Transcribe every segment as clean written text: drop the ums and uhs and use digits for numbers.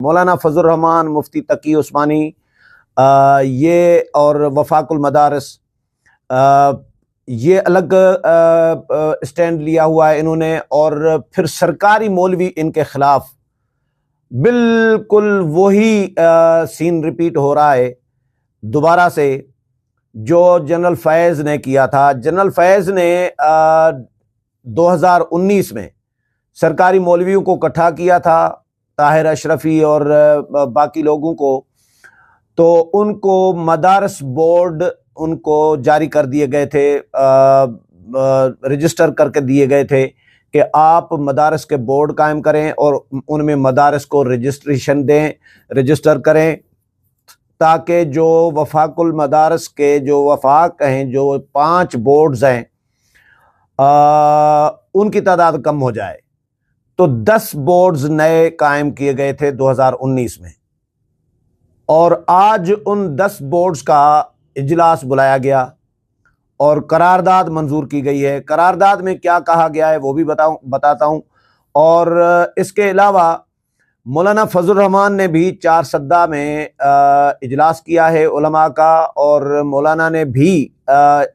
मौलाना फजल रहमान, मुफ्ती तकी उस्मानी, ये और वफाकुल मदारिस, ये अलग स्टैंड लिया हुआ है इन्होंने। और फिर सरकारी मौलवी इनके खिलाफ बिल्कुल वही सीन रिपीट हो रहा है दोबारा से जो जनरल फैज़ ने किया था। जनरल फैज़ ने 2019 में सरकारी मौलवियों को इकट्ठा किया था, ताहिर अशरफी और बाकी लोगों को, तो उनको मदारस बोर्ड उनको जारी कर दिए गए थे, रजिस्टर करके दिए गए थे कि आप मदारस के बोर्ड कायम करें और उनमें मदारस को रजिस्ट्रेशन दें, रजिस्टर करें, ताकि जो वफाकुल मदारस के जो वफाक हैं, जो 5 बोर्ड्स हैं, उनकी तादाद कम हो जाए। तो 10 बोर्ड्स नए कायम किए गए थे 2019 में, और आज उन 10 बोर्ड्स का इजलास बुलाया गया और करारदाद मंजूर की गई है। करारदाद में क्या कहा गया है वो भी बताता हूँ। और इसके अलावा मौलाना फजल रहमान ने भी 4 सद्दा में इजलास किया है उलमा का, और मौलाना ने भी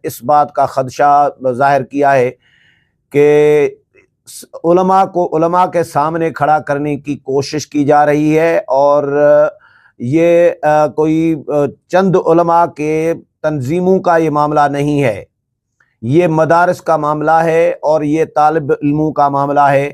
इस बात का खदशा जाहिर किया है कि उलमा को उलमा के सामने खड़ा करने की कोशिश की जा रही है, और ये कोई चंद उलमा के तंजीमों का ये मामला नहीं है, ये मदारस का मामला है और ये तालिब इल्मों का मामला है।